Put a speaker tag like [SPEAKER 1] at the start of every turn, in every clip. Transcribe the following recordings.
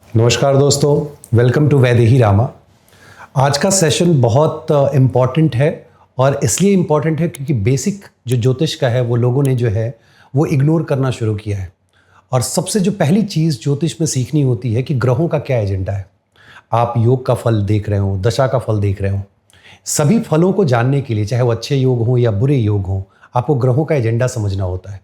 [SPEAKER 1] नमस्कार दोस्तों, welcome to Vaidehi Rama. आज का सेशन बहुत इम्पॉर्टेंट है और इसलिए इम्पॉर्टेंट है क्योंकि बेसिक जो ज्योतिष का है वो लोगों ने जो है वो इग्नोर करना शुरू किया है। और सबसे जो पहली चीज़ ज्योतिष में सीखनी होती है कि ग्रहों का क्या एजेंडा है। आप योग का फल देख रहे हो, दशा का फल देख रहे हो, सभी फलों को जानने के लिए चाहे वो अच्छे योग हों या बुरे योग हों, आपको ग्रहों का एजेंडा समझना होता है।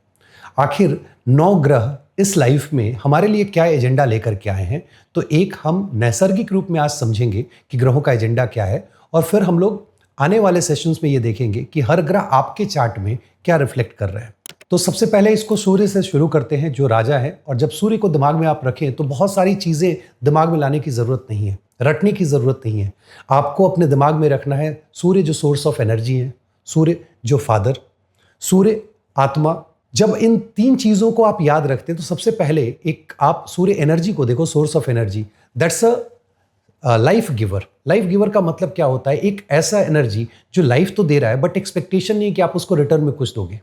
[SPEAKER 1] आखिर 9 ग्रह इस लाइफ में हमारे लिए क्या एजेंडा लेकर के आए हैं, तो एक हम नैसर्गिक रूप में आज समझेंगे कि ग्रहों का एजेंडा क्या है, और फिर हम लोग आने वाले सेशंस में ये देखेंगे कि हर ग्रह आपके चार्ट में क्या रिफ्लेक्ट कर रहे हैं। तो सबसे पहले इसको सूर्य से शुरू करते हैं जो राजा है। और जब सूर्य को दिमाग में आप रखें तो बहुत सारी चीज़ें दिमाग में लाने की ज़रूरत नहीं है, रटने की ज़रूरत नहीं है। आपको अपने दिमाग में रखना है सूर्य जो सोर्स ऑफ एनर्जी है, सूर्य जो फादर, सूर्य आत्मा। जब इन 3 चीज़ों को आप याद रखते हैं तो सबसे पहले एक आप सूर्य एनर्जी को देखो, source of energy, that's a life giver. Life giver का मतलब क्या होता है? एक ऐसा एनर्जी जो लाइफ तो दे रहा है बट एक्सपेक्टेशन नहीं कि आप उसको रिटर्न में कुछ दोगे।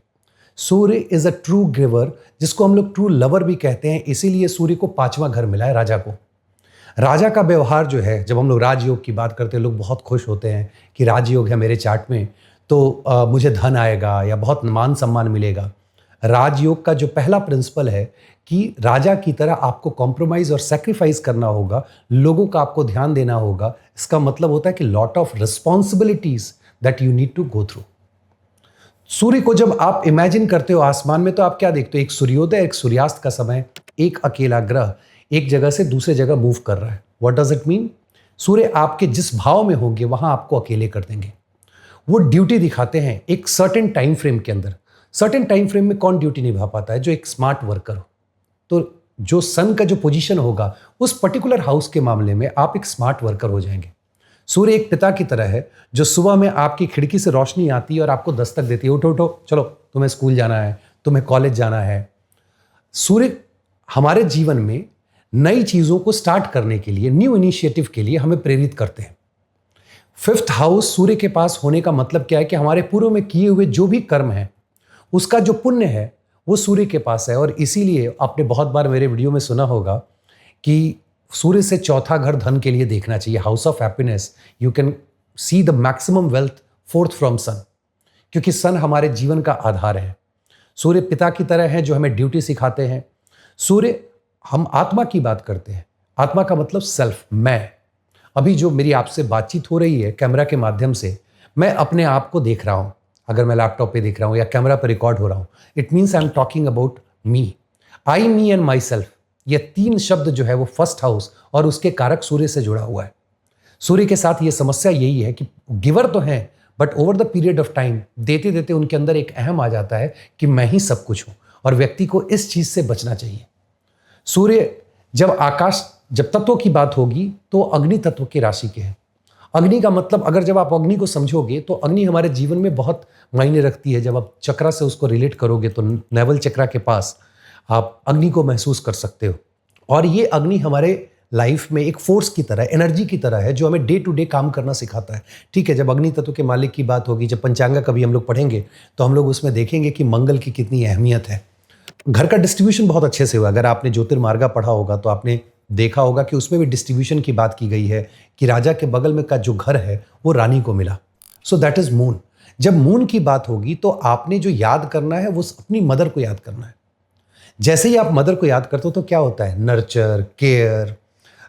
[SPEAKER 1] सूर्य इज अ ट्रू गिवर, जिसको हम लोग ट्रू लवर भी कहते हैं। इसीलिए सूर्य को 5वां घर मिला है राजा को। राजा का व्यवहार जो है, जब हम लोग राजयोग की बात करते हैं लोग बहुत खुश होते हैं कि राजयोग है मेरे चार्ट में तो मुझे धन आएगा या बहुत मान सम्मान मिलेगा। राजयोग का जो पहला प्रिंसिपल है कि राजा की तरह आपको कॉम्प्रोमाइज और सेक्रीफाइस करना होगा, लोगों का आपको ध्यान देना होगा। इसका मतलब होता है कि lot of responsibilities that you need to go through. सूर्य को जब आप इमेजिन करते हो आसमान में तो आप क्या देखते हो? एक सूर्योदय, एक सूर्यास्त का समय, एक अकेला ग्रह एक जगह से दूसरे जगह मूव कर रहा है। What does it mean? सूर्य आपके जिस भाव में होंगे वहां आपको अकेले कर देंगे। वो ड्यूटी दिखाते हैं एक सर्टेन टाइम फ्रेम के अंदर। सर्टेन टाइम फ्रेम में कौन ड्यूटी निभा पाता है? जो एक स्मार्ट वर्कर हो। तो जो सन का जो पोजीशन होगा उस पर्टिकुलर हाउस के मामले में आप एक स्मार्ट वर्कर हो जाएंगे। सूर्य एक पिता की तरह है जो सुबह में आपकी खिड़की से रोशनी आती है और आपको दस्तक देती है, उठो उठो चलो तुम्हें स्कूल जाना है, तुम्हें कॉलेज जाना है। सूर्य हमारे जीवन में नई चीजों को स्टार्ट करने के लिए, न्यू इनिशिएटिव के लिए हमें प्रेरित करते हैं। 5th हाउस सूर्य के पास होने का मतलब क्या है कि हमारे पूर्व में किए हुए जो भी कर्म है उसका जो पुण्य है वो सूर्य के पास है। और इसीलिए आपने बहुत बार मेरे वीडियो में सुना होगा कि सूर्य से चौथा घर धन के लिए देखना चाहिए, house of happiness. You can see the maximum wealth 4th from sun, क्योंकि सन हमारे जीवन का आधार है। सूर्य पिता की तरह है जो हमें ड्यूटी सिखाते हैं। सूर्य, हम आत्मा की बात करते हैं। आत्मा का मतलब सेल्फ, मैं। अभी जो मेरी आपसे बातचीत हो रही है कैमरा के माध्यम से, मैं अपने आप को देख रहा हूं। अगर मैं लैपटॉप पे देख रहा हूं या कैमरा पर रिकॉर्ड हो रहा हूं, it means I am talking about me, I, me and my self. ये 3 शब्द जो है वो 1st हाउस और उसके कारक सूर्य से जुड़ा हुआ है। सूर्य के साथ ये समस्या यही है कि गिवर तो हैं but over the period of time देते देते उनके अंदर एक अहम आ जाता है कि मैं ही सब कुछ हूं, और व्यक्ति को इस चीज से बचना चाहिए। सूर्य जब तत्वों की बात होगी तो अग्नि तत्व की राशि के हैं। अग्नि का मतलब, अगर जब आप अग्नि को समझोगे तो अग्नि हमारे जीवन में बहुत मायने रखती है। जब आप चक्रा से उसको रिलेट करोगे तो नेवल चक्रा के पास आप अग्नि को महसूस कर सकते हो। और ये अग्नि हमारे लाइफ में एक फोर्स की तरह, एनर्जी की तरह है जो हमें डे टू डे काम करना सिखाता है। ठीक है, जब अग्नि तत्व के मालिक की बात होगी, जब पंचांगा कभी हम लोग पढ़ेंगे तो हम लोग उसमें देखेंगे कि मंगल की कितनी अहमियत है। घर का डिस्ट्रीब्यूशन बहुत अच्छे से हुआ। अगर आपने ज्योतिर्मार्गा पढ़ा होगा तो आपने देखा होगा कि उसमें भी डिस्ट्रीब्यूशन की बात की गई है कि राजा के बगल में का जो घर है वो रानी को मिला। So that is moon. जब मून की बात होगी तो आपने जो याद करना है वो अपनी मदर को याद करना है। जैसे ही आप मदर को याद करते हो तो क्या होता है? नर्चर, केयर,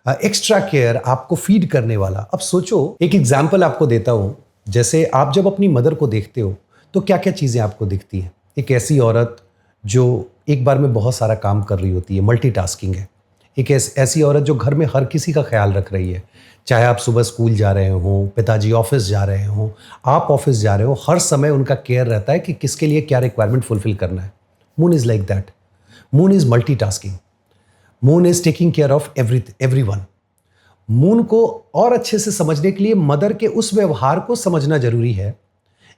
[SPEAKER 1] एक्स्ट्रा केयर, आपको फीड करने वाला। अब सोचो, एक एग्जाम्पल आपको देता हूं। जैसे आप जब अपनी मदर को देखते हो तो क्या क्या चीजें आपको दिखती हैं? एक ऐसी औरत जो एक बार में बहुत सारा काम कर रही होती है, मल्टीटास्किंग है। एक ऐसी औरत जो घर में हर किसी का ख्याल रख रही है। चाहे आप सुबह स्कूल जा रहे हो, पिताजी ऑफिस जा रहे हो, आप ऑफिस जा रहे हो, हर समय उनका केयर रहता है कि किसके लिए क्या रिक्वायरमेंट फुलफिल करना है। Moon is like that. Moon is multitasking. Moon is taking care of everyone. Moon को और अच्छे से समझने के लिए मदर के उस व्यवहार को समझना जरूरी है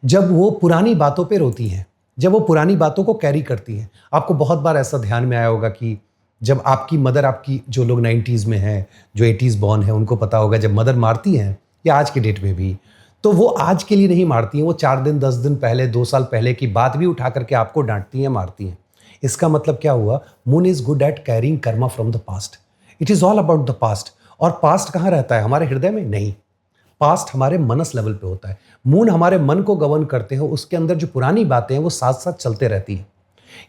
[SPEAKER 1] जब वो पुरानी बातों पे रोती हैं, जब वो पुरानी बातों को कैरी करती हैं। आपको बहुत बार ऐसा ध्यान में आया होगा कि जब आपकी मदर, आपकी जो लोग 90s में हैं, जो 80s बॉर्न हैं, उनको पता होगा जब मदर मारती हैं, या आज के डेट में भी, तो वो आज के लिए नहीं मारती हैं। वो 4 दिन 10 दिन पहले, 2 साल पहले की बात भी उठा करके आपको डांटती हैं, मारती हैं। इसका मतलब क्या हुआ? Moon is good at carrying Karma from the past. It is all about the past. और पास्ट कहाँ रहता है? हमारे हृदय में नहीं, पास्ट हमारे मनस लेवल पे होता है। मून हमारे मन को गवर्न करते हैं, उसके अंदर जो पुरानी बातें हैं वो साथ साथ चलते रहती हैं।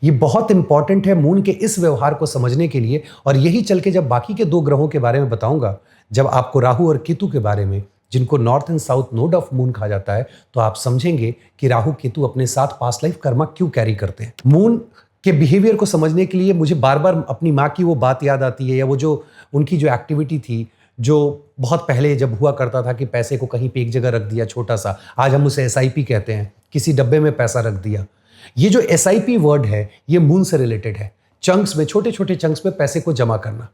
[SPEAKER 1] ये बहुत इंपॉर्टेंट है मून के इस व्यवहार को समझने के लिए। और यही चल के जब बाकी के 2 ग्रहों के बारे में बताऊंगा, जब आपको राहु और केतु के बारे में, जिनको north and south node of moon कहा जाता है, तो आप समझेंगे कि राहु केतु अपने साथ पास्ट लाइफ कर्मा क्यों कैरी करते हैं। मून के बिहेवियर को समझने के लिए मुझे बार बार अपनी माँ की वो बात याद आती है, या वो जो उनकी जो एक्टिविटी थी, जो बहुत पहले जब हुआ करता था कि पैसे को कहीं पे एक जगह रख दिया छोटा सा, आज हम उसे एसआईपी कहते हैं, किसी डब्बे में पैसा रख दिया। ये जो एसआईपी वर्ड है ये मून से रिलेटेड है, चंक्स में, छोटे छोटे चंक्स में पैसे को जमा करना।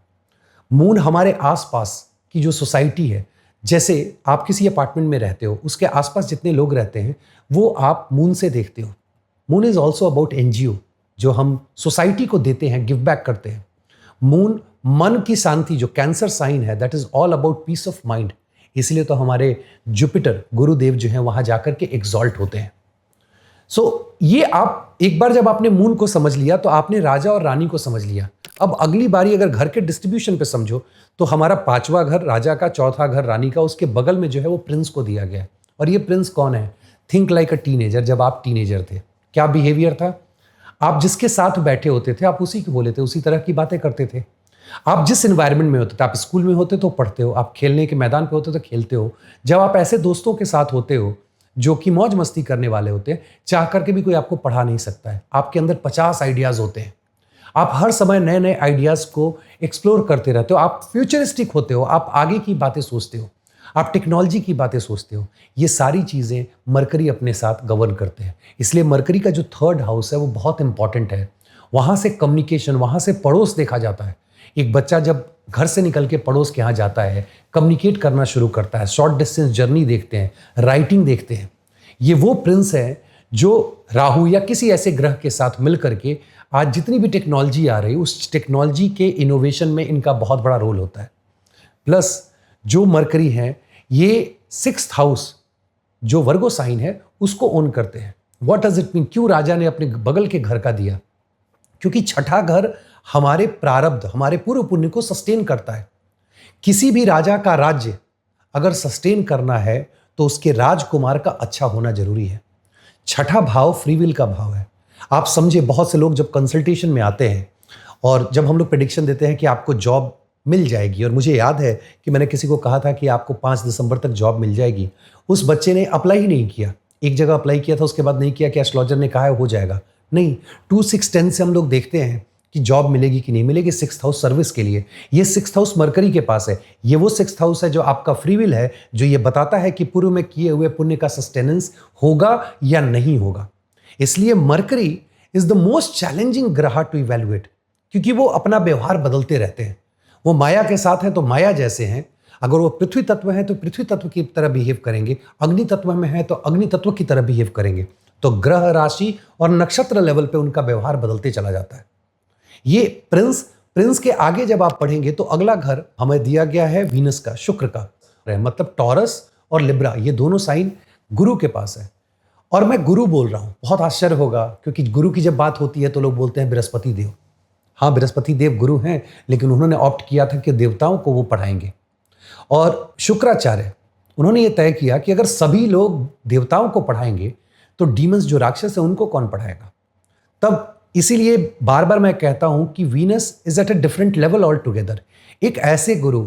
[SPEAKER 1] मून हमारे आसपास की जो सोसाइटी है, जैसे आप किसी अपार्टमेंट में रहते हो, उसके आसपास जितने लोग रहते हैं वो आप मून से देखते हो। Moon is also about NGO, जो हम सोसाइटी को देते हैं, गिव बैक करते हैं। मून मन की शांति, जो कैंसर साइन है, that is all about piece of mind. इसलिए तो हमारे जुपिटर गुरुदेव जो हैं वहां जाकर के एग्जॉल्ट होते हैं। ये आप एक बार जब आपने मून को समझ लिया तो आपने राजा और रानी को समझ लिया। अब अगली बारी अगर घर के डिस्ट्रीब्यूशन पे समझो, तो हमारा 5वां घर राजा का, 4था घर रानी का, उसके बगल में जो है वो प्रिंस को दिया गया है। और ये प्रिंस कौन है? Think like a teenager. जब आप टीनेजर थे, क्या बिहेवियर था? आप जिसके साथ बैठे होते थे, आप उसी के बोले थे, उसी तरह की बातें करते थे। आप जिस एनवायरनमेंट में होते थे, आप स्कूल में होते तो पढ़ते हो, आप खेलने के मैदान पे होते तो खेलते हो। जब आप ऐसे दोस्तों के साथ होते हो जो कि मौज मस्ती करने वाले होते हैं, चाह करके भी कोई आपको पढ़ा नहीं सकता है। आपके अंदर 50 आइडियाज होते हैं, आप हर समय नए नए आइडियाज को एक्सप्लोर करते रहते हो, आप फ्यूचरिस्टिक होते हो, आप आगे की बातें सोचते हो, आप टेक्नोलॉजी की बातें सोचते हो। ये सारी चीज़ें मरकरी अपने साथ गवर्न करते हैं। इसलिए मरकरी का जो 3rd हाउस है वो बहुत इंपॉर्टेंट है। वहाँ से कम्युनिकेशन, वहाँ से पड़ोस देखा जाता है। एक बच्चा जब घर से निकल के पड़ोस के यहाँ जाता है, कम्युनिकेट करना शुरू करता है, शॉर्ट डिस्टेंस जर्नी देखते हैं, राइटिंग देखते हैं। ये वो प्रिंस है जो राहु या किसी ऐसे ग्रह के साथ मिल करके आज जितनी भी टेक्नोलॉजी आ रही है, उस टेक्नोलॉजी के इनोवेशन में इनका बहुत बड़ा रोल होता है। प्लस जो मरकरी है, ये 6th हाउस जो वर्गो साइन है उसको ओन करते हैं। What does it mean? क्यों राजा ने अपने बगल के घर का दिया? क्योंकि 6ठा घर हमारे प्रारब्ध, हमारे पूर्व पुण्य को सस्टेन करता है। किसी भी राजा का राज्य अगर सस्टेन करना है तो उसके राजकुमार का अच्छा होना जरूरी है। 6ठा भाव फ्री विल का भाव है। आप समझे, बहुत से लोग जब कंसल्टेशन में आते हैं और जब हम लोग प्रेडिक्शन देते हैं कि आपको जॉब मिल जाएगी, और मुझे याद है कि मैंने किसी को कहा था कि आपको 5 दिसंबर तक जॉब मिल जाएगी, उस बच्चे ने अप्लाई ही नहीं किया। एक जगह अप्लाई किया था, उसके बाद नहीं किया कि एस्ट्रोलॉजर ने कहा है हो जाएगा। नहीं, 2, 6, 10 से हम लोग देखते हैं कि जॉब मिलेगी कि नहीं मिलेगी। 6th हाउस सर्विस के लिए, ये 6th हाउस मरकरी के पास है। ये वो 6th हाउस है जो आपका फ्री विल है, जो ये बताता है कि पूर्व में किए हुए पुण्य का सस्टेनेंस होगा या नहीं होगा। इसलिए mercury is the most challenging ग्रह टू इवैल्यूएट, क्योंकि वो अपना व्यवहार बदलते रहते हैं। वो माया के साथ हैं तो माया जैसे हैं, अगर वो पृथ्वी तत्व हैं तो पृथ्वी तत्व की तरह बिहेव करेंगे, अग्नि तत्व में है तो अग्नि तत्व की तरह बिहेव करेंगे। तो ग्रह, राशि और नक्षत्र लेवल पे उनका व्यवहार बदलते चला जाता है। ये प्रिंस के आगे जब आप पढ़ेंगे तो अगला घर हमें दिया गया है वीनस का, शुक्र का, मतलब टॉरस और लिब्रा, ये दोनों साइन गुरु के पास है। और मैं गुरु बोल रहा हूं, बहुत आश्चर्य होगा, क्योंकि गुरु की जब बात होती है तो लोग बोलते हैं बृहस्पति देव। हाँ, बृहस्पति देव गुरु हैं, लेकिन उन्होंने ऑप्ट किया था कि देवताओं को वो पढ़ाएंगे। और शुक्राचार्य, उन्होंने ये तय किया कि अगर सभी लोग देवताओं को पढ़ाएंगे तो डीमंस जो राक्षस है उनको कौन पढ़ाएगा। तब इसीलिए बार बार मैं कहता हूं कि Venus is at a different level all together. एक ऐसे गुरु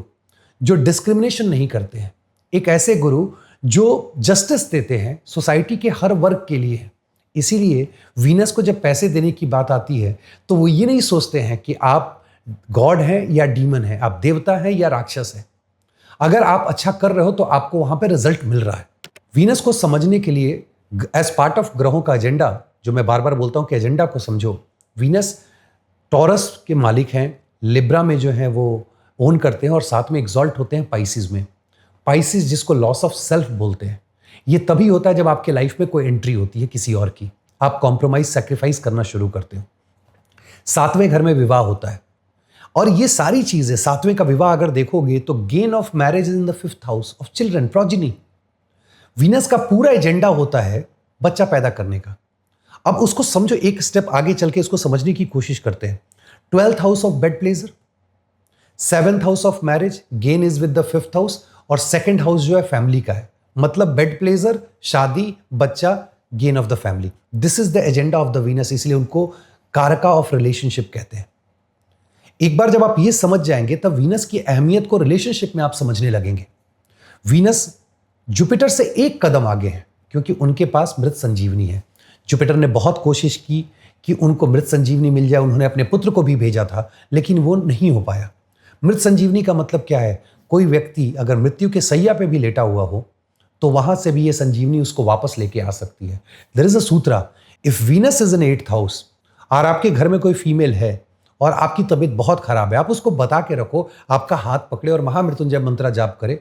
[SPEAKER 1] जो डिस्क्रिमिनेशन नहीं करते हैं, एक ऐसे गुरु जो जस्टिस देते हैं सोसाइटी के हर वर्ग के लिए। इसीलिए वीनस को जब पैसे देने की बात आती है तो वो ये नहीं सोचते हैं कि आप गॉड हैं या डीमन हैं, आप देवता हैं या राक्षस हैं। अगर आप अच्छा कर रहे हो तो आपको वहां पे रिजल्ट मिल रहा है। वीनस को समझने के लिए एज पार्ट ऑफ ग्रहों का एजेंडा, जो मैं बार बार बोलता हूं कि एजेंडा को समझो। वीनस टॉरस के मालिक हैं, लिब्रा में जो है वो ओन करते हैं और साथ में एग्जॉल्ट होते हैं पाइसिस में। पाइसिस जिसको लॉस ऑफ सेल्फ बोलते हैं, ये तभी होता है जब आपके लाइफ में कोई एंट्री होती है किसी और की, आप कॉम्प्रोमाइज, सैक्रिफाइस करना शुरू करते हो। 7वें घर में विवाह होता है, और ये सारी चीजें, 7वें का विवाह अगर देखोगे तो gain of marriage in the 5th house of children, progeny. Venus का पूरा एजेंडा होता है बच्चा पैदा करने का। अब उसको समझो, एक स्टेप आगे चल के इसको समझने की कोशिश करते हैं। 12th house of bed pleasure, 7th house of marriage gain is with the 5th house, और 2nd हाउस जो है फैमिली का है, मतलब बेड प्लेजर, शादी, बच्चा, gain of the family. This is the agenda of the Venus, इसलिए उनको कारका ऑफ रिलेशनशिप कहते हैं। एक बार जब आप ये समझ जाएंगे तब वीनस की अहमियत को रिलेशनशिप में आप समझने लगेंगे। वीनस जुपिटर से एक कदम आगे हैं क्योंकि उनके पास मृत संजीवनी है। जुपिटर ने बहुत कोशिश की कि उनको मृत संजीवनी मिल जाए, उन्होंने अपने पुत्र को भी भेजा था, लेकिन वो नहीं हो पाया। मृत संजीवनी का मतलब क्या है? कोई व्यक्ति अगर मृत्यु के सैया पे भी लेटा हुआ हो तो वहां से भी ये संजीवनी उसको वापस लेके आ सकती है। There is a sutra, if Venus is in 8th house और आपके घर में कोई फीमेल है और आपकी तबीयत बहुत खराब है, आप उसको बता के रखो, आपका हाथ पकड़े और महामृत्युंजय मंत्र जाप करे।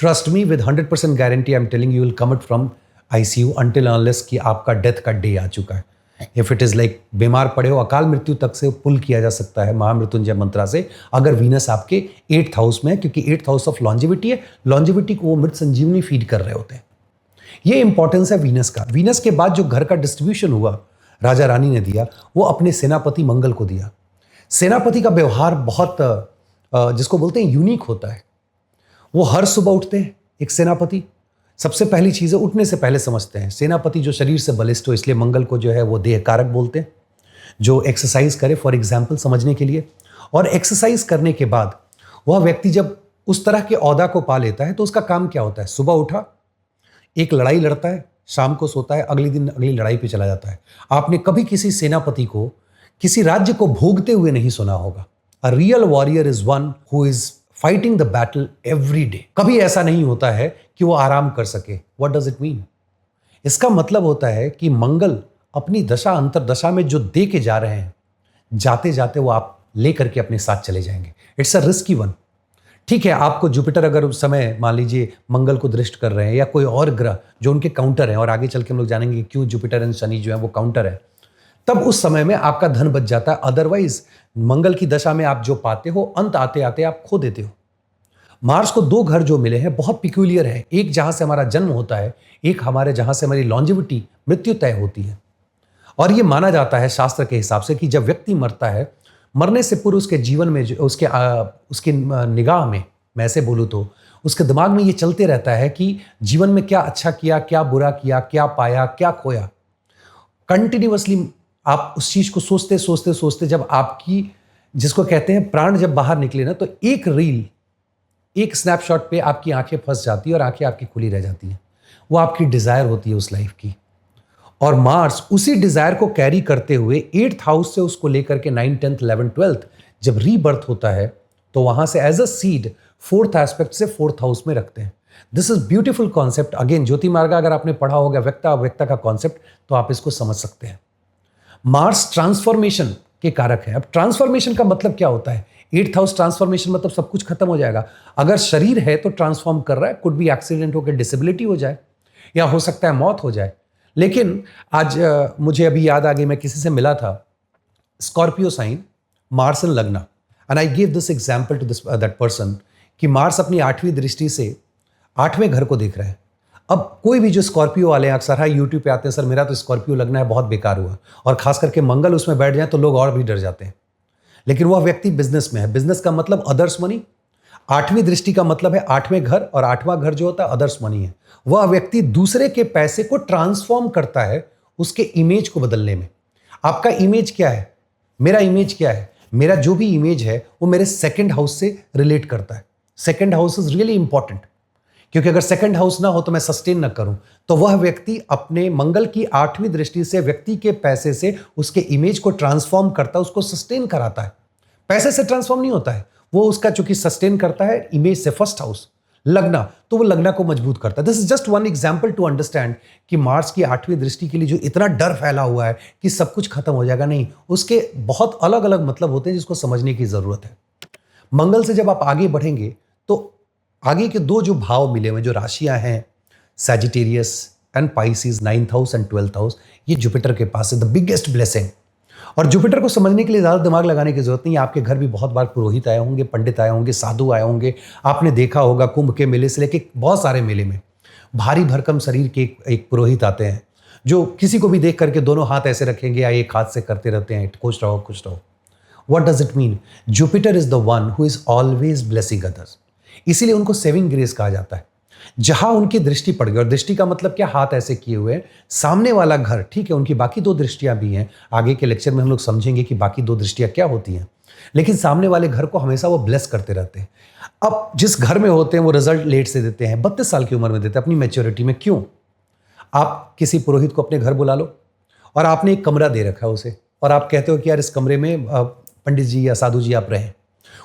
[SPEAKER 1] Trust me, with 100% guarantee I am telling you will come out from ICU until unless कि आपका डेथ का डे आ चुका है। इफ इट इज लाइक बीमार पड़े हो, अकाल मृत्यु तक से पुल किया जा सकता है महामृत्युंजय मंत्रा से, अगर वीनस आपके 8th हाउस में है, क्योंकि 8th हाउस ऑफ लॉन्जिविटी है। लॉन्जिविटी को वो मृत संजीवनी फीड कर रहे होते हैं। ये इंपॉर्टेंस है वीनस का। वीनस के बाद जो घर का डिस्ट्रीब्यूशन हुआ राजा रानी ने दिया, वो अपने सेनापति मंगल को दिया। सेनापति का व्यवहार बहुत जिसको बोलते हैं यूनिक होता है। वो हर सुबह उठते हैं। एक सेनापति सबसे पहली चीज़ है, उठने से पहले समझते हैं। सेनापति जो शरीर से बलिष्ठ हो, इसलिए मंगल को जो है वो देह कारक बोलते हैं। जो एक्सरसाइज करे, फॉर एग्जाम्पल समझने के लिए, और एक्सरसाइज करने के बाद वह व्यक्ति जब उस तरह के ओहदा को पा लेता है तो उसका काम क्या होता है? सुबह उठा, एक लड़ाई लड़ता है, शाम को सोता है, अगले दिन अगली लड़ाई पे चला जाता है। आपने कभी किसी सेनापति को किसी राज्य को भोगते हुए नहीं सुना होगा। A real warrior is one who is fighting the battle every day. कभी ऐसा नहीं होता है कि वो आराम कर सके। What does it mean? इसका मतलब होता है कि मंगल अपनी दशा अंतरदशा में जो दे के जा रहे हैं, जाते जाते वो आप लेकर के अपने साथ चले जाएंगे। It's a risky one. ठीक है, आपको जुपिटर अगर उस समय मान लीजिए मंगल को दृष्ट कर रहे हैं या कोई और ग्रह जो उनके काउंटर हैं, और आगे चल के हम लोग जानेंगे क्यों जुपिटर एंड शनि जो है वो काउंटर है, तब उस समय में आपका धन बच जाता है। अदरवाइज मंगल की दशा में आप जो पाते हो, अंत आते आते आप खो देते हो। मार्स को 2 घर जो मिले हैं बहुत पिक्यूलियर है। एक जहां से हमारा जन्म होता है, एक हमारे जहां से हमारी लॉन्जिविटी मृत्यु तय होती है। और ये माना जाता है शास्त्र के हिसाब से कि जब व्यक्ति मरता है, मरने से पूर्व उसके जीवन में उसके निगाह में, मैं ऐसे बोलूँ तो उसके दिमाग में ये चलते रहता है कि जीवन में क्या अच्छा किया, क्या बुरा किया, क्या पाया, क्या खोया। कंटिन्यूअसली आप उस चीज को सोचते सोचते सोचते जब आपकी, जिसको कहते हैं प्राण जब बाहर निकले ना, तो एक रील, एक स्नैपशॉट पे आपकी आंखें फंस जाती है और आंखें आपकी खुली रह जाती हैं। वो आपकी डिजायर होती है उस लाइफ की। और मार्स उसी डिजायर को कैरी करते हुए 8th हाउस से उसको लेकर के 9th 10th 11th 12th जब रीबर्थ होता है तो वहां से as a seed 4th aspect से 4th हाउस में रखते हैं। This is beautiful concept. Again Jyotirmarga अगर आपने पढ़ा होगा व्यक्ता अव्यक्ता का कॉन्सेप्ट, तो आप इसको समझ सकते हैं। मार्स ट्रांसफॉर्मेशन के कारक है। अब ट्रांसफॉर्मेशन का मतलब क्या होता है? 8th हाउस ट्रांसफॉर्मेशन मतलब सब कुछ खत्म हो जाएगा। अगर शरीर है तो ट्रांसफॉर्म कर रहा है, कुड भी एक्सीडेंट होकर डिसेबिलिटी हो जाए या हो सकता है मौत हो जाए। लेकिन आज मुझे अभी याद आ गई, मैं किसी से मिला था, स्कॉर्पियो साइन, मार्स इन लग्न, and I give this example to that person कि मार्स अपनी 8वीं दृष्टि से 8वें घर को देख रहा है। अब कोई भी जो स्कॉर्पियो वाले हैं अक्सर हाँ यूट्यूब पे आते हैं, सर मेरा तो स्कॉर्पियो लगना है, बहुत बेकार हुआ, और खास करके मंगल उसमें बैठ जाए तो लोग और भी डर जाते हैं। लेकिन वह व्यक्ति बिजनेस में है। बिजनेस का मतलब अदर्स मनी। 8वीं दृष्टि का मतलब है 8वें घर, और 8वां घर जो होता है अदर्स मनी है। वह व्यक्ति दूसरे के पैसे को ट्रांसफॉर्म करता है उसके इमेज को बदलने में। आपका इमेज क्या है? मेरा इमेज क्या है? मेरा जो भी इमेज है वो मेरे 2nd हाउस से रिलेट करता है। 2nd house is really important, क्योंकि अगर 2nd हाउस ना हो तो मैं सस्टेन ना करूं, तो वह व्यक्ति अपने मंगल की 8वीं दृष्टि से व्यक्ति के पैसे से उसके इमेज को ट्रांसफॉर्म करता है, उसको सस्टेन कराता है। पैसे से ट्रांसफॉर्म नहीं होता है, वो उसका चूंकि सस्टेन करता है इमेज से। 1st हाउस लगना, तो वो लगना को मजबूत करता है। This is just one example to understand कि मार्स की 8वीं दृष्टि के लिए जो इतना डर फैला हुआ है कि सब कुछ खत्म हो जाएगा, नहीं, उसके बहुत अलग अलग मतलब होते हैं जिसको समझने की जरूरत है। मंगल से जब आप आगे बढ़ेंगे तो आगे के 2 जो भाव मिले हुए, जो राशियां हैं, Sagittarius and Pisces, 9th house and 12th house, ये जुपिटर के पास है, द बिगेस्ट ब्लेसिंग। और जुपिटर को समझने के लिए ज़्यादा दिमाग लगाने की जरूरत नहीं है। आपके घर भी बहुत बार पुरोहित आए होंगे, पंडित आए होंगे, साधु आए होंगे। आपने देखा होगा कुंभ के मेले से लेके बहुत सारे मेले में भारी भरकम शरीर के एक पुरोहित आते हैं, जो किसी को भी देख करके दोनों हाथ ऐसे रखेंगे या एक हाथ से करते रहते हैं, खुश रहो खुश रहो। What does it mean? Jupiter is the one who is always blessing others, इसीलिए उनको सेविंग ग्रेस कहा जाता है। जहां उनकी दृष्टि पड़ गई, और दृष्टि का मतलब क्या, हाथ ऐसे किए हुए, सामने वाला घर, ठीक है, उनकी बाकी दो दृष्टियां भी हैं, आगे के लेक्चर में हम लोग समझेंगे कि बाकी दो दृष्टियां क्या होती हैं, लेकिन सामने वाले घर को हमेशा वो ब्लेस करते रहते हैं। अब जिस घर में होते हैं वो रिजल्ट लेट से देते हैं, 32 साल की उम्र में देते हैं, अपनी मैच्योरिटी में। क्यों? आप किसी पुरोहित को अपने घर बुला लो और आपने एक कमरा दे रखा है उसे, और आप कहते हो कि यार इस कमरे में पंडित जी या साधु जी आप रहें।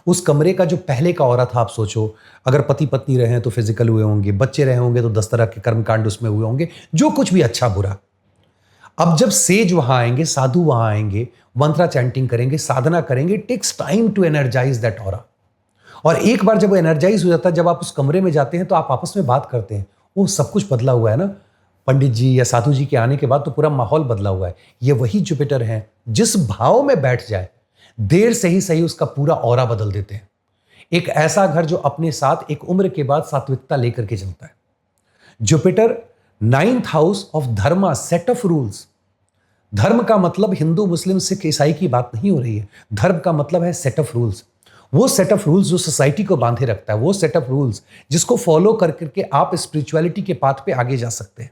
[SPEAKER 1] उस कमरे का जो पहले का औरा था, आप सोचो, अगर पति पत्नी रहे तो फिजिकल हुए होंगे, बच्चे रहे होंगे तो 10 तरह के कर्मकांड उसमें हुए होंगे, जो कुछ भी अच्छा बुरा। अब जब सेज वहां आएंगे, साधु वहां आएंगे, मंत्रा चैंटिंग करेंगे, साधना करेंगे, it takes time to energise that aura. और एक बार जब वो एनर्जाइज हो जाता है, जब आप उस कमरे में जाते हैं तो आप आपस में बात करते हैं, वो सब कुछ बदला हुआ है ना। पंडित जी या साधु जी के आने के बाद तो पूरा माहौल बदला हुआ है। ये वही जुपिटर है, जिस भाव में बैठ जाए देर से ही सही उसका पूरा ऑरा बदल देते हैं। एक ऐसा घर जो अपने साथ एक उम्र के बाद सात्विकता लेकर के चलता है। Jupiter 9th house of Dharma, set of rules. धर्म का मतलब हिंदू मुस्लिम सिख ईसाई की बात नहीं हो रही है। धर्म का मतलब है सेट ऑफ रूल्स। वो सेट ऑफ रूल्स जो सोसाइटी को बांधे रखता है, वो सेट ऑफ रूल्स जिसको फॉलो कर करके आप स्पिरिचुअलिटी के पाथ पे आगे जा सकते हैं।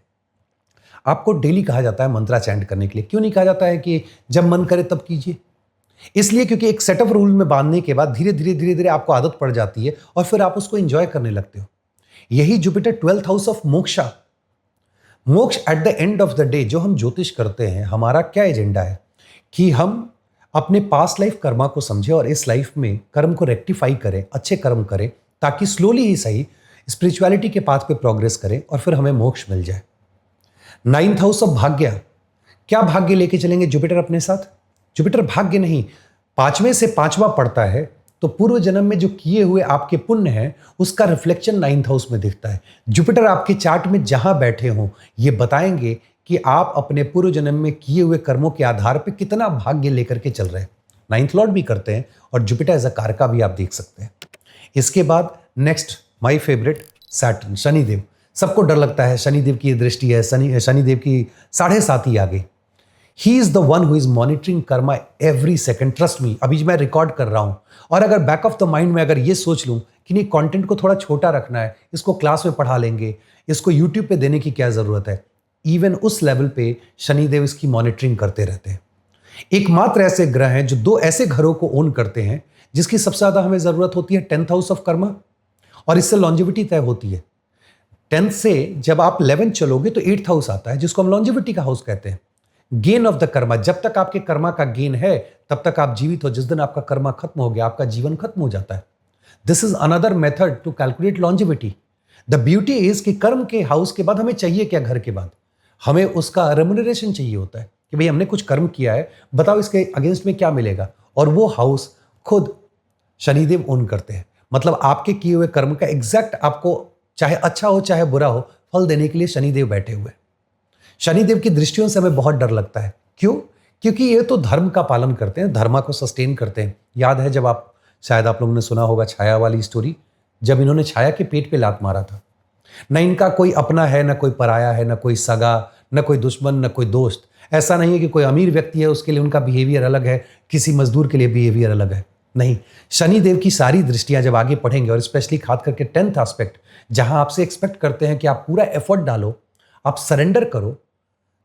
[SPEAKER 1] आपको डेली कहा जाता है मंत्रा चैंट करने के लिए। क्यों नहीं कहा जाता है कि जब मन करे तब कीजिए? इसलिए क्योंकि एक सेट ऑफ रूल में बांधने के बाद धीरे धीरे धीरे धीरे आपको आदत पड़ जाती है और फिर आप उसको एंजॉय करने लगते हो। यही Jupiter 12th house of moksha. Moksha at the end of the day, जो हम ज्योतिष करते हैं, हमारा क्या एजेंडा है कि हम अपने पास्ट लाइफ कर्मा को समझें और इस लाइफ में कर्म को रेक्टिफाई करें, अच्छे कर्म करें, ताकि स्लोली ही सही स्पिरिचुअलिटी के पाथ पे प्रोग्रेस करें और फिर हमें मोक्ष मिल जाए। 9th हाउस ऑफ भाग्य। क्या भाग्य लेके चलेंगे जुपिटर अपने साथ? जुपिटर भाग्य नहीं, 5वें से 5वां पड़ता है, तो पूर्व जन्म में जो किए हुए आपके पुण्य हैं उसका रिफ्लेक्शन 9th हाउस में दिखता है। जुपिटर आपके चार्ट में जहां बैठे हों, ये बताएंगे कि आप अपने पूर्व जन्म में किए हुए कर्मों के आधार पर कितना भाग्य लेकर के चल रहे हैं। 9th लॉर्ड भी करते हैं और जुपिटर एज अ कारका भी आप देख सकते हैं। इसके बाद next my favourite, Saturn, Shanidev. सबको डर लगता है, शनिदेव की दृष्टि है, शनिदेव की 7.5 ही आगे। He is the one who is monitoring Karma every second. Trust me, अभी मैं रिकॉर्ड कर रहा हूं और अगर बैक ऑफ द माइंड में अगर ये सोच लूं कि नहीं, कंटेंट को थोड़ा छोटा रखना है, इसको क्लास में पढ़ा लेंगे, इसको यूट्यूब पे देने की क्या जरूरत है, इवन उस लेवल पे शनिदेव इसकी मॉनिटरिंग करते रहते हैं। एकमात्र ऐसे ग्रह हैं जो 2 ऐसे घरों को ओन करते हैं जिसकी सबसे ज्यादा हमें जरूरत होती है, 10th हाउस ऑफ कर्मा, और इससे लॉन्जिविटी तय होती है। 10th से जब आप 11th चलोगे तो 8th हाउस आता है, जिसको हम लॉन्जिविटी का हाउस कहते हैं। गेन ऑफ द कर्मा, जब तक आपके कर्मा का गेन है तब तक आप जीवित हो। जिस दिन आपका कर्मा खत्म हो गया, आपका जीवन खत्म हो जाता है। This is another method to calculate longevity. The beauty is कि कर्म के हाउस के बाद हमें चाहिए क्या? घर के बाद हमें उसका रेम्युनरेशन चाहिए होता है कि भाई हमने कुछ कर्म किया है, बताओ इसके अगेंस्ट में क्या मिलेगा, और वो हाउस खुद शनिदेव ओन करते हैं। मतलब आपके किए हुए कर्म का एग्जैक्ट आपको, चाहे अच्छा हो चाहे बुरा हो, फल देने के लिए शनिदेव बैठे हुए। शनिदेव की दृष्टियों से हमें बहुत डर लगता है। क्यों? क्योंकि ये तो धर्म का पालन करते हैं, धर्म को सस्टेन करते हैं। याद है जब शायद आप लोगों ने सुना होगा छाया वाली स्टोरी, जब इन्होंने छाया के पेट पे लात मारा था। न इनका कोई अपना है, न कोई पराया है, न कोई सगा, न कोई दुश्मन, न कोई दोस्त। ऐसा नहीं है कि कोई अमीर व्यक्ति है उसके लिए उनका बिहेवियर अलग है, किसी मजदूर के लिए बिहेवियर अलग है। नहीं, शनिदेव की सारी दृष्टियां जब आगे पढ़ेंगे, और स्पेशली खास करके 10th एस्पेक्ट, जहां आपसे एक्सपेक्ट करते हैं कि आप पूरा एफर्ट डालो, आप सरेंडर करो,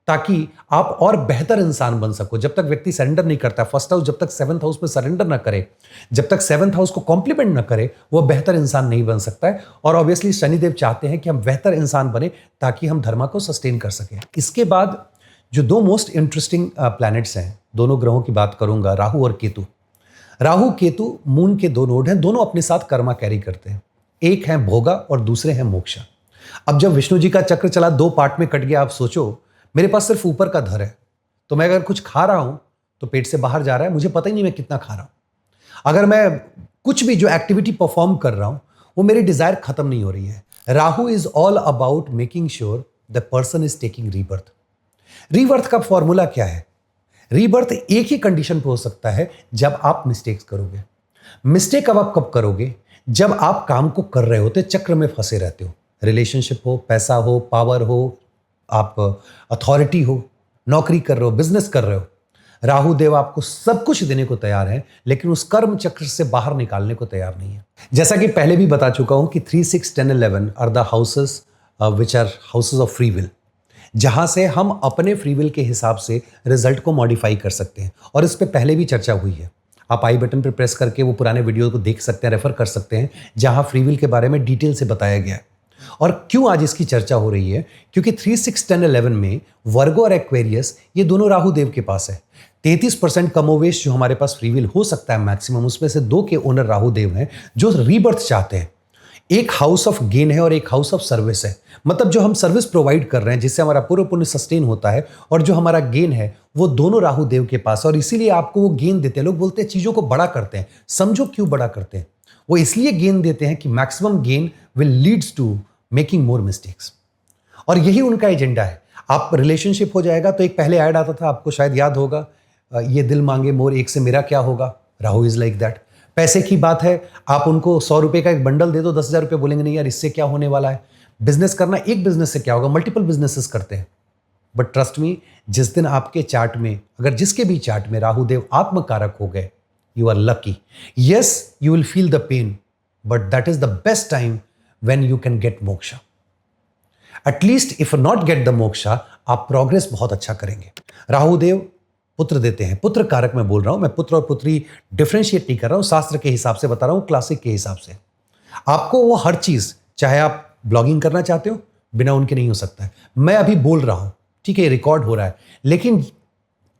[SPEAKER 1] ताकि आप और बेहतर इंसान बन सको। जब तक व्यक्ति सरेंडर नहीं करता, फर्स्ट हाउस जब तक 7th हाउस में सरेंडर ना करे, जब तक 7th हाउस को कॉम्प्लीमेंट ना करे, वो बेहतर इंसान नहीं बन सकता है। और ऑब्वियसली शनिदेव चाहते हैं कि हम बेहतर इंसान बने ताकि हम धर्म को सस्टेन कर सकें। इसके बाद जो 2 मोस्ट इंटरेस्टिंग प्लैनेट्स हैं, दोनों ग्रहों की बात करूंगा, राहु और केतु। राहु केतु मून के 2 नोड हैं, दोनों अपने साथ कर्मा कैरी करते हैं। एक है भोगा और दूसरे हैं मोक्षा। अब जब विष्णु जी का चक्र चला, 2 पार्ट में कट गया। आप सोचो, मेरे पास सिर्फ ऊपर का धर है, तो मैं अगर कुछ खा रहा हूं तो पेट से बाहर जा रहा है, मुझे पता ही नहीं मैं कितना खा रहा हूं। अगर मैं कुछ भी जो एक्टिविटी परफॉर्म कर रहा हूं, वो मेरी डिजायर खत्म नहीं हो रही है। Rahu is all about making sure the person is taking rebirth. Rebirth का फॉर्मूला क्या है? रीबर्थ एक ही कंडीशन पे हो सकता है, जब आप मिस्टेक्स करोगे। मिस्टेक अब आप कब करोगे? जब आप काम को कर रहे होते, चक्र में फंसे रहते हो, रिलेशनशिप हो, पैसा हो, पावर हो, आप अथॉरिटी हो, नौकरी कर रहे हो, बिजनेस कर रहे हो। राहु देव आपको सब कुछ देने को तैयार है, लेकिन उस कर्म चक्र से बाहर निकालने को तैयार नहीं है। जैसा कि पहले भी बता चुका हूं कि 3, 6, 10, 11 are the houses which are houses of free will, जहां से हम अपने फ्री विल के हिसाब से रिजल्ट को मॉडिफाई कर सकते हैं। और इस पे पहले भी चर्चा हुई है, आप आई बटन पर प्रेस करके वो पुराने वीडियो को देख सकते हैं, रेफर कर सकते हैं, जहां फ्री विल के बारे में डिटेल से बताया गया है। और क्यों आज इसकी चर्चा हो रही है? क्योंकि 3, 6, 10, 11 में वर्गो और एक्वेरियस ये दोनों राहु देव के पास है। 33% कमोवेश जो हमारे पास फ्री विल हो सकता है मैक्सिमम, उसमें से 2 के ओनर राहु देव हैं जो रीबर्थ चाहते हैं। एक हाउस ऑफ गेन है और एक हाउस ऑफ सर्विस है। मतलब जो हम सर्विस प्रोवाइड कर रहे हैं, जिससे हमारा पूरा पुण्य सस्टेन होता है, और जो हमारा गेन है वो दोनों राहु देव के पास है। और इसीलिए आपको वो गेन देते हैं। लोग बोलते हैं चीजों को बड़ा करते हैं, समझो क्यों बड़ा करते हैं। वो इसलिए गेन देते हैं कि maximum gain will leads to making more mistakes, और यही उनका एजेंडा है। आप रिलेशनशिप हो जाएगा तो एक पहले ऐड आता था, आपको शायद याद होगा, ये दिल मांगे मोर, एक से मेरा क्या होगा। Rahu is like that. पैसे की बात है, आप उनको 100 रुपए का एक बंडल दे दो, 10,000 रुपए, बोलेंगे नहीं यार इससे क्या होने वाला है। बिजनेस करना, एक बिजनेस से क्या होगा, मल्टीपल बिजनेसेस करते हैं। बट ट्रस्ट मी, जिस दिन आपके चार्ट में, अगर जिसके भी चार्ट में राहु देव आत्मकारक हो गए, you are lucky. Yes, you will feel the pain, but that is the best time when you can get moksha. At least if not get the moksha, आप प्रोग्रेस बहुत अच्छा करेंगे। राहु देव पुत्र देते हैं, पुत्र कारक मैं बोल रहा हूं, मैं पुत्र और पुत्री डिफरेंशिएट नहीं कर रहा हूं, शास्त्र के हिसाब से बता रहा हूं, क्लासिक के हिसाब से। आपको वो हर चीज, चाहे आप ब्लॉगिंग करना चाहते हो, बिना उनके नहीं हो सकता है। मैं अभी बोल रहा हूं, ठीक है, रिकॉर्ड हो रहा है, लेकिन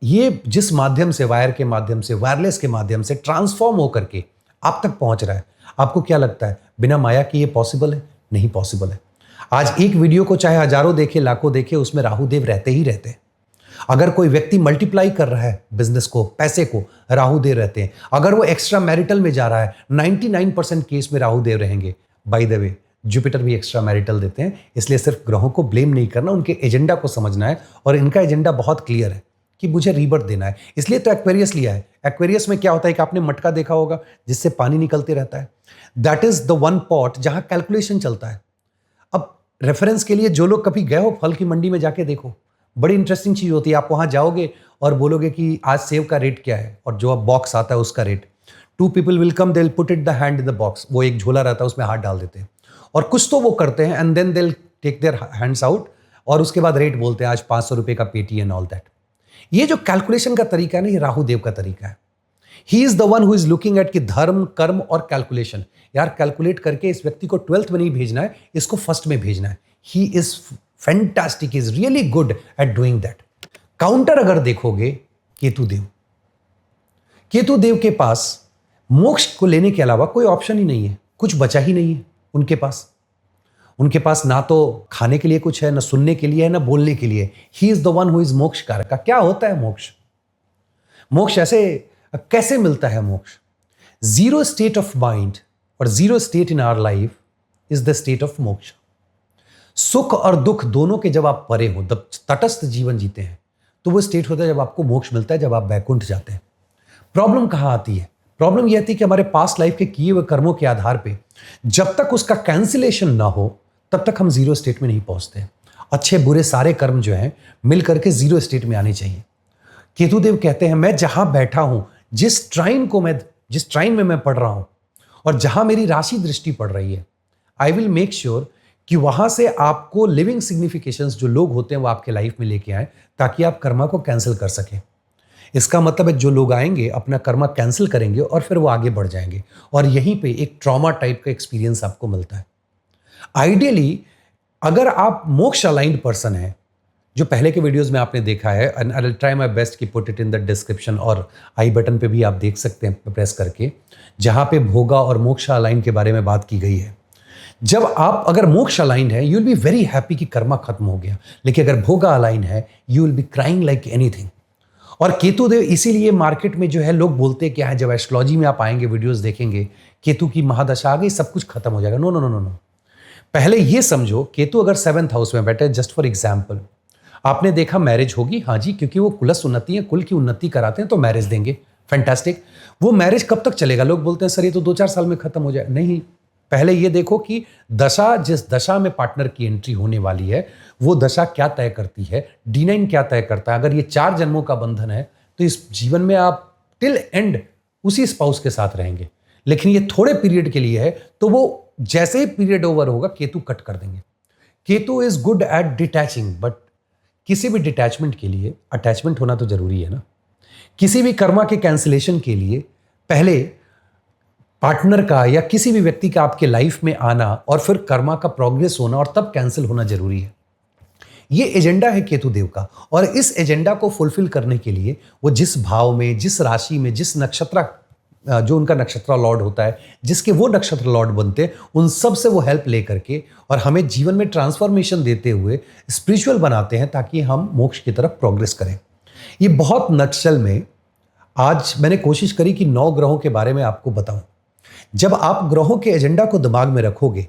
[SPEAKER 1] ये जिस माध्यम से, वायर के माध्यम से, वायरलेस के माध्यम से ट्रांसफॉर्म होकर के आप तक पहुंच रहा है, आपको क्या लगता है बिना माया के ये पॉसिबल है? नहीं पॉसिबल है। आज एक वीडियो को चाहे हजारों देखे, लाखों देखे, उसमें राहु देव रहते ही रहते हैं। अगर कोई व्यक्ति मल्टीप्लाई कर रहा है बिजनेस को, पैसे को, राहु देव रहते हैं। अगर वो एक्स्ट्रा मैरिटल में जा रहा है, 99% केस में राहु देव रहेंगे। बाय द वे, जुपिटर भी एक्स्ट्रा मैरिटल देते हैं। इसलिए सिर्फ ग्रहों को ब्लेम नहीं करना, उनके एजेंडा को समझना है। और इनका एजेंडा बहुत क्लियर है कि मुझे रीबर्थ देना है। इसलिए तो एक्वेरियस लिया है। एक्वेरियस में क्या होता है कि आपने मटका देखा होगा जिससे पानी निकलते रहता है। That is the one pot जहां कैलकुलेशन चलता है। अब रेफरेंस के लिए जो लोग कभी गए हो फल की मंडी में जाके देखो, बड़ी इंटरेस्टिंग चीज होती है। आप वहां जाओगे और बोलोगे कि आज सेब का रेट क्या है, और जो अब बॉक्स आता है उसका rate, 2 people will come, they will put it the hand in the box. वो एक झोला रहता है, उसमें हाथ डाल देते हैं, और कुछ तो वो करते हैं, and then they will take their hands out, और उसके बाद रेट बोलते हैं आज 500 रुपए का पेटी एंड ऑल दैट। ये जो कैलकुलेशन का तरीका है ना, ये राहु देव का तरीका है। He is the one who is looking at कि धर्म, कर्म और कैलकुलेशन। यार कैलकुलेट करके इस व्यक्ति को 12th में नहीं भेजना है, इसको फर्स्ट में भेजना है। He is fantastic, is really good at doing that. Counter अगर देखोगे, केतु देव, केतु देव के पास मोक्ष को लेने के अलावा कोई ऑप्शन ही नहीं है, कुछ बचा ही नहीं है उनके पास। उनके पास ना तो खाने के लिए कुछ है, ना सुनने के लिए है, ना बोलने के लिए। He is the one who is मोक्ष कारक। क्या होता है मोक्ष? मोक्ष ऐसे कैसे मिलता है मोक्ष? जीरो स्टेट ऑफ माइंड और zero state in our life is the state of moksha. सुख और दुख दोनों के जब आप परे हो, जब तटस्थ जीवन जीते हैं, तो वो स्टेट होता है जब आपको मोक्ष मिलता है, जब आप वैकुंठ जाते हैं। प्रॉब्लम कहां आती है? प्रॉब्लम यह आती है कि हमारे पास्ट लाइफ के किए हुए कर्मों के आधार पे जब तक उसका कैंसिलेशन ना हो, तब तक हम जीरो स्टेट में नहीं पहुंचते। अच्छे बुरे सारे कर्म जो हैं मिल करके जीरो स्टेट में आने चाहिए। केतुदेव कहते हैं, मैं जहां बैठा हूं, जिस ट्राइन में मैं पढ़ रहा हूं, और जहां मेरी राशि दृष्टि पड़ रही है, आई विल मेक श्योर कि वहां से आपको लिविंग सिग्निफिकेशंस जो लोग होते हैं वो आपके लाइफ में लेके आए, ताकि आप कर्मा को कैंसिल कर सकें। इसका मतलब है जो लोग आएंगे अपना कर्मा कैंसिल करेंगे और फिर वो आगे बढ़ जाएंगे, और यहीं पे एक ट्रॉमा टाइप का एक्सपीरियंस आपको मिलता है। आइडियली अगर आप मोक्ष अलाइंड पर्सन हैं, जो पहले के वीडियोस में आपने देखा है, and I will try my best कि put it in the description, और आई बटन पे भी आप देख सकते हैं प्रेस करके, जहां पे भोगा और मोक्ष अलाइन के बारे में बात की गई है। जब आप अगर मोक्ष अलाइन है, you will be very happy कि कर्मा खत्म हो गया, लेकिन अगर भोगा अलाइन है, you will be crying like anything. और केतुदेव इसीलिए मार्केट में जो है लोग बोलते क्या है, जब एस्ट्रोलॉजी में आप आएंगे, वीडियोस देखेंगे, केतु की महादशा आ गई, सब कुछ खत्म हो जाएगा। No no no no no. पहले ये समझो, केतु अगर 7th हाउस में बैठे, जस्ट फॉर एग्जाम्पल, आपने देखा मैरिज होगी, हाँ जी, क्योंकि वो कुलस उन्नति है, कुल की उन्नति कराते हैं, तो मैरिज देंगे, फैंटास्टिक। वो मैरिज कब तक चलेगा? लोग बोलते हैं सर ये तो 2-4 साल में खत्म हो जाए। नहीं, पहले ये देखो कि दशा, जिस दशा में पार्टनर की एंट्री होने वाली है, वो दशा क्या तय करती है, D9 क्या तय करता है। अगर ये 4 जन्मों का बंधन है, तो इस जीवन में आप टिल एंड उसी स्पाउस के साथ रहेंगे। लेकिन ये थोड़े पीरियड के लिए है, तो वो जैसे ही पीरियड ओवर होगा केतु कट कर देंगे। Ketu is good at detaching, but किसी भी डिटैचमेंट के लिए अटैचमेंट होना तो जरूरी है ना। किसी भी कर्मा के कैंसिलेशन के लिए पहले पार्टनर का या किसी भी व्यक्ति का आपके लाइफ में आना और फिर कर्मा का प्रोग्रेस होना और तब कैंसिल होना जरूरी है। ये एजेंडा है केतु देव का, और इस एजेंडा को फुलफिल करने के लिए वो जिस भाव में, जिस राशि में, जिस नक्षत्र, जो उनका नक्षत्र लॉर्ड होता है, जिसके वो नक्षत्र लॉर्ड बनते हैं, उन सब से वो हेल्प लेकर के और हमें जीवन में ट्रांसफॉर्मेशन देते हुए स्पिरिचुअल बनाते हैं ताकि हम मोक्ष की तरफ प्रोग्रेस करें। ये बहुत नटशल में आज मैंने कोशिश करी कि 9 ग्रहों के बारे में आपको बताऊं। जब आप ग्रहों के एजेंडा को दिमाग में रखोगे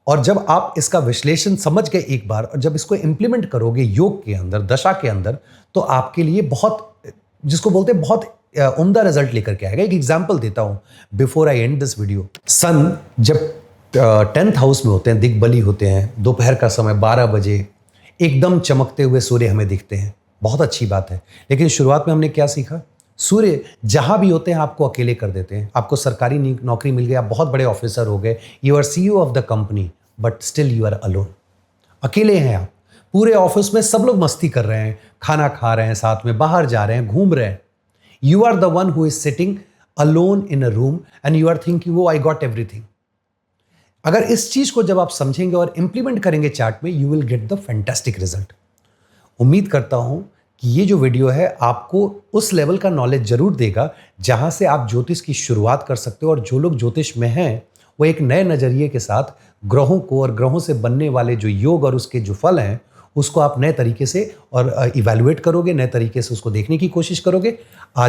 [SPEAKER 1] और जब आप इसका विश्लेषण समझ गए एक बार, और जब इसको इंप्लीमेंट करोगे योग के अंदर, दशा के अंदर, तो आपके लिए बहुत, जिसको बोलते हैं, बहुत उम्दा रिजल्ट लेकर के आएगा। एक एग्जांपल देता हूं before I end this video. Sun जब 10th हाउस में होते हैं, दिग्बली होते हैं, दोपहर का समय 12 बजे एकदम चमकते हुए सूर्य हमें दिखते हैं, बहुत अच्छी बात है। लेकिन शुरुआत में हमने क्या सीखा? सूर्य जहां भी होते हैं आपको अकेले कर देते हैं। आपको सरकारी नौकरी मिल गई, आप बहुत बड़े ऑफिसर हो गए, you are CEO of the company, but still you are alone. अकेले हैं आप। पूरे ऑफिस में सब लोग मस्ती कर रहे हैं, खाना खा रहे हैं, साथ में बाहर जा रहे हैं, घूम रहे हैं। You are the one who is sitting alone in a room and you are thinking, वो आई गॉट एवरीथिंग। अगर इस चीज को जब आप समझेंगे और इंप्लीमेंट करेंगे चार्ट में, you will get the fantastic result. उम्मीद करता हूं कि ये जो वीडियो है आपको उस लेवल का नॉलेज जरूर देगा जहां से आप ज्योतिष की शुरुआत कर सकते हो। और जो लोग ज्योतिष में हैं वो एक नए नजरिए के साथ ग्रहों को और ग्रहों से बनने वाले जो योग और उसके जो फल हैं उसको आप नए तरीके से और इवैल्यूएट करोगे, नए तरीके से उसको देखने की कोशिश करोगे। आज